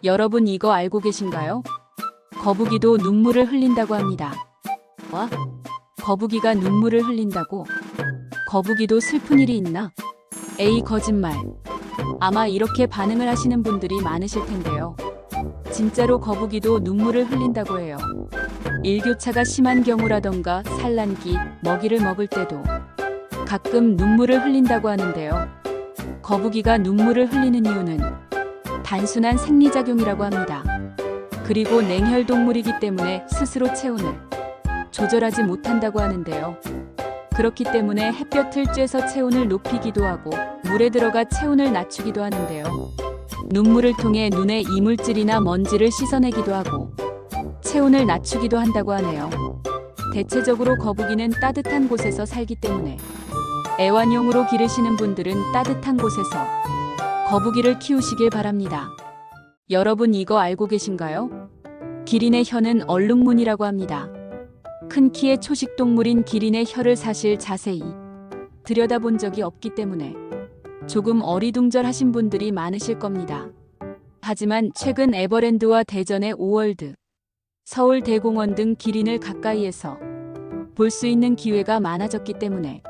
여러분 이거 알고 계신가요? 거북이도 눈물을 흘린다고 합니다. 와? 거북이가 눈물을 흘린다고? 거북이도 슬픈 일이 있나? 에이 거짓말. 아마 이렇게 반응을 하시는 분들이 많으실 텐데요. 진짜로 거북이도 눈물을 흘린다고 해요. 일교차가 심한 경우라던가 산란기, 먹이를 먹을 때도 가끔 눈물을 흘린다고 하는데요. 거북이가 눈물을 흘리는 이유는 단순한 생리작용이라고 합니다. 그리고 냉혈동물이기 때문에 스스로 체온을 조절하지 못한다고 하는데요. 그렇기 때문에 햇볕을 쬐서 체온을 높이기도 하고 물에 들어가 체온을 낮추기도 하는데요. 눈물을 통해 눈의 이물질이나 먼지를 씻어내기도 하고 체온을 낮추기도 한다고 하네요. 대체적으로 거북이는 따뜻한 곳에서 살기 때문에 애완용으로 기르시는 분들은 따뜻한 곳에서 거북이를 키우시길 바랍니다. 여러분 이거 알고 계신가요? 기린의 혀는 얼룩무늬라고 합니다. 큰 키의 초식동물인 기린의 혀를 사실 자세히 들여다본 적이 없기 때문에 조금 어리둥절하신 분들이 많으실 겁니다. 하지만 최근 에버랜드와 대전의 오월드, 서울대공원 등 기린을 가까이에서 볼 수 있는 기회가 많아졌기 때문에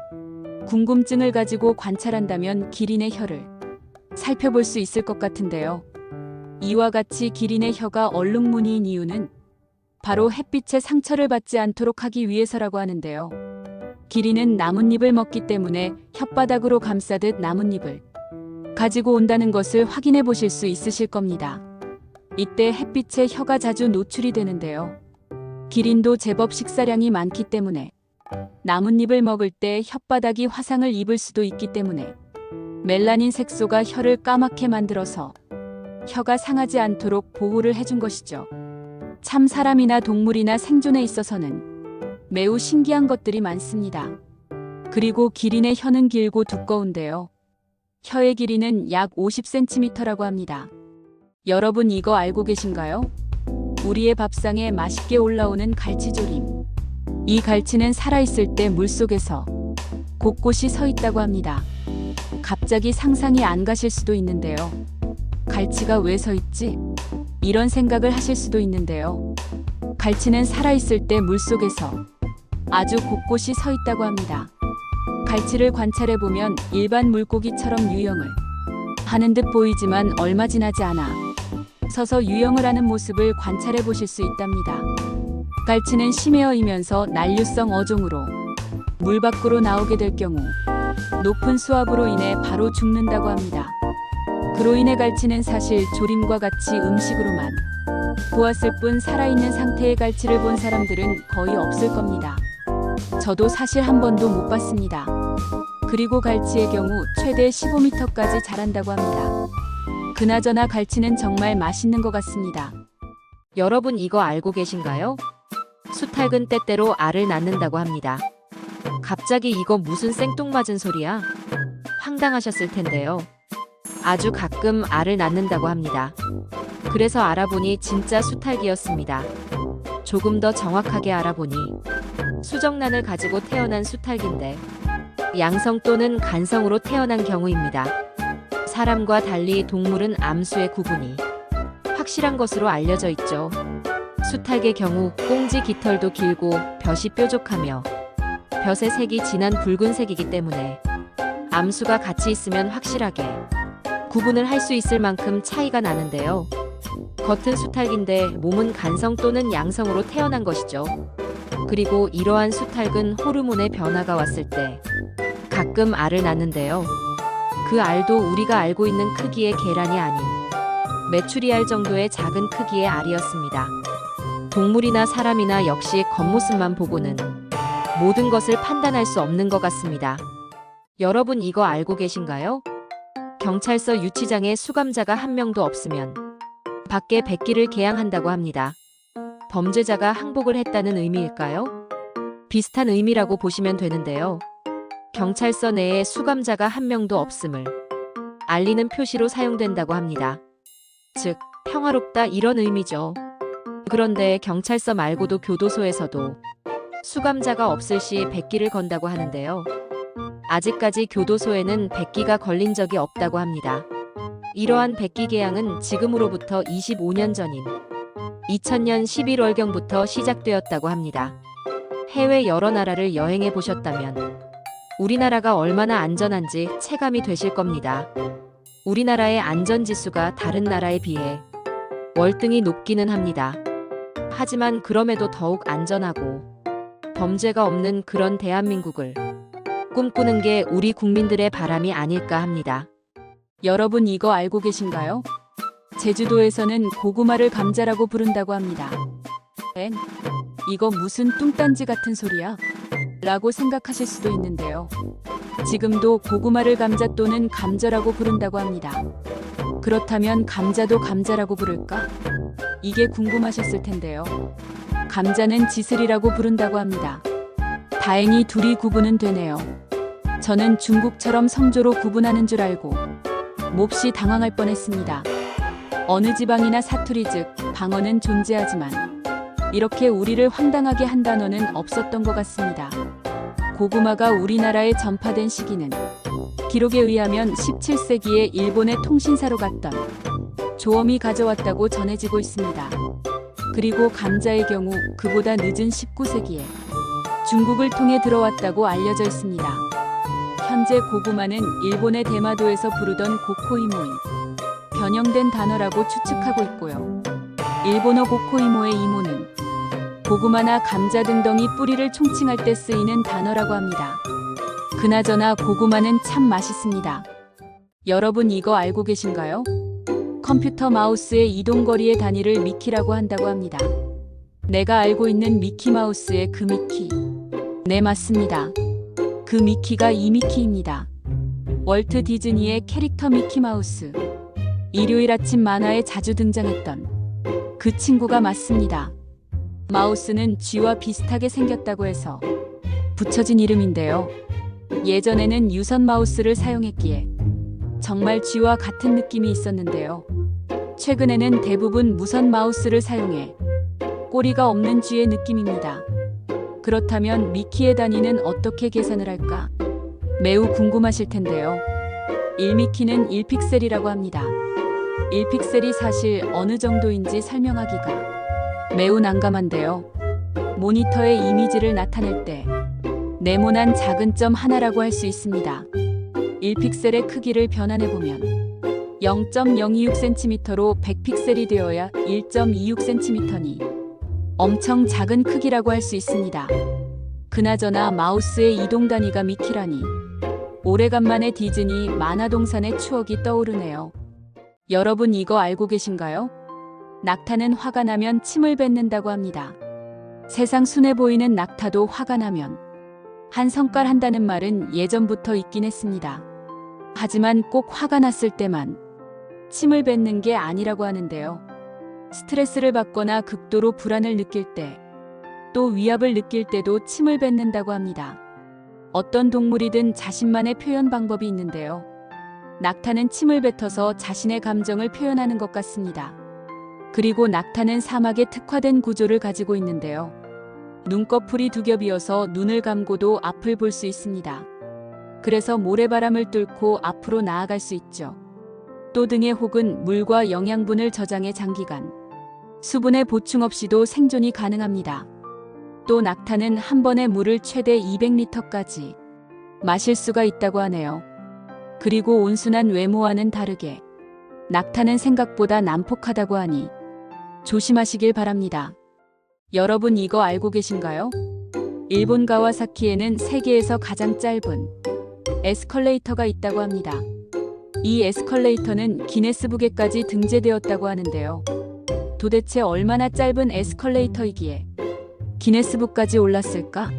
궁금증을 가지고 관찰한다면 기린의 혀를 살펴볼 수 있을 것 같은데요. 이와 같이 기린의 혀가 얼룩무늬인 이유는 바로 햇빛에 상처를 받지 않도록 하기 위해서라고 하는데요. 기린은 나뭇잎을 먹기 때문에 혓바닥으로 감싸듯 나뭇잎을 가지고 온다는 것을 확인해 보실 수 있으실 겁니다. 이때 햇빛에 혀가 자주 노출이 되는데요. 기린도 제법 식사량이 많기 때문에 나뭇잎을 먹을 때 혓바닥이 화상을 입을 수도 있기 때문에 멜라닌 색소가 혀를 까맣게 만들어서 혀가 상하지 않도록 보호를 해준 것이죠. 참 사람이나 동물이나 생존에 있어서는 매우 신기한 것들이 많습니다. 그리고 기린의 혀는 길고 두꺼운데요. 혀의 길이는 약 50cm라고 합니다. 여러분 이거 알고 계신가요? 우리의 밥상에 맛있게 올라오는 갈치조림. 이 갈치는 살아있을 때 물속에서 곳곳이 서 있다고 합니다. 갑자기 상상이 안 가실 수도 있는데요. 갈치가 왜 서 있지? 이런 생각을 하실 수도 있는데요. 갈치는 살아있을 때 물속에서 아주 곳곳이 서 있다고 합니다. 갈치를 관찰해보면 일반 물고기처럼 유영을 하는 듯 보이지만 얼마 지나지 않아 서서 유영을 하는 모습을 관찰해 보실 수 있답니다. 갈치는 심해어이면서 난류성 어종으로 물 밖으로 나오게 될 경우 높은 수압으로 인해 바로 죽는다고 합니다. 그로 인해 갈치는 사실 조림과 같이 음식으로만 보았을 뿐 살아있는 상태의 갈치를 본 사람들은 거의 없을 겁니다. 저도 사실 한 번도 못 봤습니다. 그리고 갈치의 경우 최대 15m까지 자란다고 합니다. 그나저나 갈치는 정말 맛있는 것 같습니다. 여러분 이거 알고 계신가요? 수탉은 때때로 알을 낳는다고 합니다. 갑자기 이거 무슨 생뚱맞은 소리야? 황당하셨을 텐데요. 아주 가끔 알을 낳는다고 합니다. 그래서 알아보니 진짜 수탉이었습니다. 조금 더 정확하게 알아보니 수정란을 가지고 태어난 수탉인데 양성 또는 간성으로 태어난 경우입니다. 사람과 달리 동물은 암수의 구분이 확실한 것으로 알려져 있죠. 수탉의 경우 꽁지 깃털도 길고 벼이 뾰족하며 벼의 색이 진한 붉은색이기 때문에 암수가 같이 있으면 확실하게 구분을 할 수 있을 만큼 차이가 나는데요. 겉은 수탉인데 몸은 간성 또는 양성으로 태어난 것이죠. 그리고 이러한 수탉은 호르몬의 변화가 왔을 때 가끔 알을 낳는데요. 그 알도 우리가 알고 있는 크기의 계란이 아닌 메추리알 정도의 작은 크기의 알이었습니다. 동물이나 사람이나 역시 겉모습만 보고는 모든 것을 판단할 수 없는 것 같습니다. 여러분 이거 알고 계신가요? 경찰서 유치장에 수감자가 한 명도 없으면 밖에 백기를 개양한다고 합니다. 범죄자가 항복을 했다는 의미일까요? 비슷한 의미라고 보시면 되는데요. 경찰서 내에 수감자가 한 명도 없음을 알리는 표시로 사용된다고 합니다. 즉, 평화롭다 이런 의미죠. 그런데 경찰서 말고도 교도소에서도 수감자가 없을 시 백기를 건다고 하는데요. 아직까지 교도소에는 백기가 걸린 적이 없다고 합니다. 이러한 백기 개양은 지금으로부터 25년 전인 2000년 11월경부터 시작되었다고 합니다. 해외 여러 나라를 여행해 보셨다면 우리나라가 얼마나 안전한지 체감이 되실 겁니다. 우리나라의 안전지수가 다른 나라에 비해 월등히 높기는 합니다. 하지만 그럼에도 더욱 안전하고 범죄가 없는 그런 대한민국을 꿈꾸는 게 우리 국민들의 바람이 아닐까 합니다. 여러분 이거 알고 계신가요? 제주도에서는 고구마를 감자라고 부른다고 합니다. 엥? 이거 무슨 뚱딴지 같은 소리야? 라고 생각하실 수도 있는데요. 지금도 고구마를 감자 또는 감저라고 부른다고 합니다. 그렇다면 감자도 감자라고 부를까? 이게 궁금하셨을 텐데요. 감자는 지슬이라고 부른다고 합니다. 다행히 둘이 구분은 되네요. 저는 중국처럼 성조로 구분하는 줄 알고 몹시 당황할 뻔했습니다. 어느 지방이나 사투리 즉 방언은 존재하지만 이렇게 우리를 황당하게 한 단어는 없었던 것 같습니다. 고구마가 우리나라에 전파된 시기는 기록에 의하면 17세기에 일본의 통신사로 갔던 조엄이 가져왔다고 전해지고 있습니다. 그리고 감자의 경우 그보다 늦은 19세기에 중국을 통해 들어왔다고 알려져 있습니다. 현재 고구마는 일본의 대마도에서 부르던 고코이모이 변형된 단어라고 추측하고 있고요. 일본어 고코이모의 이모는 고구마나 감자 등덩이 뿌리를 총칭할 때 쓰이는 단어라고 합니다. 그나저나 고구마는 참 맛있습니다. 여러분 이거 알고 계신가요? 컴퓨터 마우스의 이동거리의 단위를 미키라고 한다고 합니다. 내가 알고 있는 미키마우스의 그 미키. 네, 맞습니다. 그 미키가 이 미키입니다. 월트 디즈니의 캐릭터 미키마우스. 일요일 아침 만화에 자주 등장했던 그 친구가 맞습니다. 마우스는 쥐와 비슷하게 생겼다고 해서 붙여진 이름인데요. 예전에는 유선 마우스를 사용했기에 정말 쥐와 같은 느낌이 있었는데요. 최근에는 대부분 무선 마우스를 사용해 꼬리가 없는 쥐의 느낌입니다. 그렇다면 미키의 단위는 어떻게 계산을 할까? 매우 궁금하실 텐데요. 1미키는 1픽셀이라고 합니다. 1픽셀이 사실 어느 정도인지 설명하기가 매우 난감한데요. 모니터의 이미지를 나타낼 때 네모난 작은 점 하나라고 할 수 있습니다. 1픽셀의 크기를 변환해보면 0.026cm로 100픽셀이 되어야 1.26cm니 엄청 작은 크기라고 할 수 있습니다. 그나저나 마우스의 이동 단위가 미키라니 오래간만에 디즈니 만화동산의 추억이 떠오르네요. 여러분 이거 알고 계신가요? 낙타는 화가 나면 침을 뱉는다고 합니다. 세상 순해 보이는 낙타도 화가 나면 한 성깔 한다는 말은 예전부터 있긴 했습니다. 하지만 꼭 화가 났을 때만 침을 뱉는 게 아니라고 하는데요. 스트레스를 받거나 극도로 불안을 느낄 때, 또 위압을 느낄 때도 침을 뱉는다고 합니다. 어떤 동물이든 자신만의 표현 방법이 있는데요. 낙타는 침을 뱉어서 자신의 감정을 표현하는 것 같습니다. 그리고 낙타는 사막에 특화된 구조를 가지고 있는데요. 눈꺼풀이 두 겹이어서 눈을 감고도 앞을 볼 수 있습니다. 그래서 모래바람을 뚫고 앞으로 나아갈 수 있죠. 또 등에 혹은 물과 영양분을 저장해 장기간 수분의 보충 없이도 생존이 가능합니다. 또 낙타는 한 번에 물을 최대 200리터까지 마실 수가 있다고 하네요. 그리고 온순한 외모와는 다르게 낙타는 생각보다 난폭하다고 하니 조심하시길 바랍니다. 여러분 이거 알고 계신가요? 일본 가와사키에는 세계에서 가장 짧은 에스컬레이터가 있다고 합니다. 이 에스컬레이터는 기네스북에까지 등재되었다고 하는데요. 도대체 얼마나 짧은 에스컬레이터이기에 기네스북까지 올랐을까?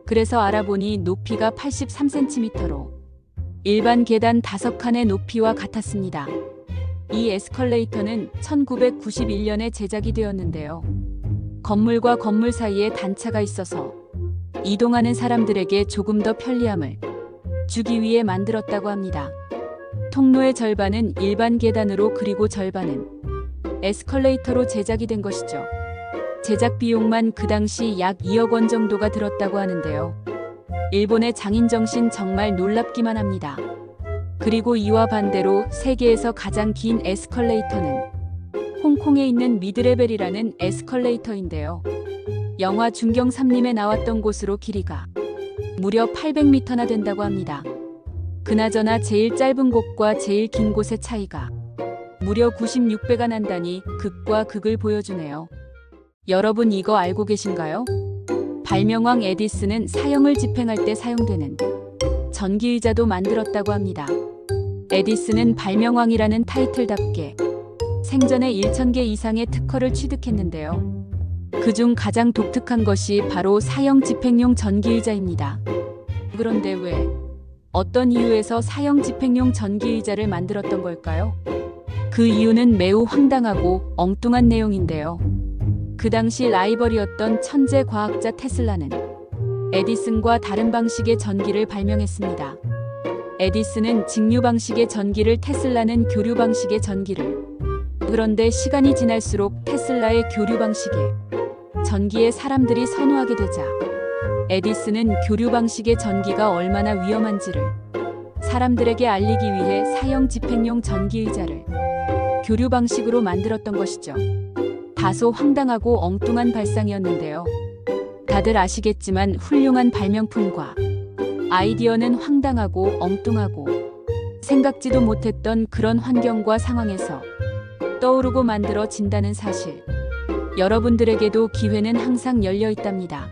그래서 알아보니 높이가 83cm로 일반 계단 5칸의 높이와 같았습니다. 이 에스컬레이터는 1991년에 제작이 되었는데요. 건물과 건물 사이에 단차가 있어서 이동하는 사람들에게 조금 더 편리함을 주기 위해 만들었다고 합니다. 통로의 절반은 일반 계단으로 그리고 절반은 에스컬레이터로 제작이 된 것이죠. 제작 비용만 그 당시 약 2억 원 정도가 들었다고 하는데요. 일본의 장인 정신 정말 놀랍기만 합니다. 그리고 이와 반대로 세계에서 가장 긴 에스컬레이터는 홍콩에 있는 미드레벨이라는 에스컬레이터인데요. 영화 중경 삼림에 나왔던 곳으로 길이가 무려 800m나 된다고 합니다. 그나저나 제일 짧은 곳과 제일 긴 곳의 차이가 무려 96배가 난다니 극과 극을 보여주네요. 여러분 이거 알고 계신가요? 발명왕 에디슨은 사형을 집행할 때 사용되는 전기의자도 만들었다고 합니다. 에디슨은 발명왕이라는 타이틀답게 생전에 1000개 이상의 특허를 취득했는데요. 그중 가장 독특한 것이 바로 사형 집행용 전기의자입니다. 그런데 왜, 어떤 이유에서 사형 집행용 전기의자를 만들었던 걸까요? 그 이유는 매우 황당하고 엉뚱한 내용인데요. 그 당시 라이벌이었던 천재 과학자 테슬라는 에디슨과 다른 방식의 전기를 발명했습니다. 에디슨은 직류 방식의 전기를, 테슬라는 교류 방식의 전기를. 그런데 시간이 지날수록 테슬라의 교류 방식의 전기에 사람들이 선호하게 되자 에디슨은 교류 방식의 전기가 얼마나 위험한지를 사람들에게 알리기 위해 사형 집행용 전기의자를 교류 방식으로 만들었던 것이죠. 다소 황당하고 엉뚱한 발상이었는데요. 다들 아시겠지만 훌륭한 발명품과 아이디어는 황당하고 엉뚱하고 생각지도 못했던 그런 환경과 상황에서 떠오르고 만들어진다는 사실. 여러분들에게도 기회는 항상 열려 있답니다.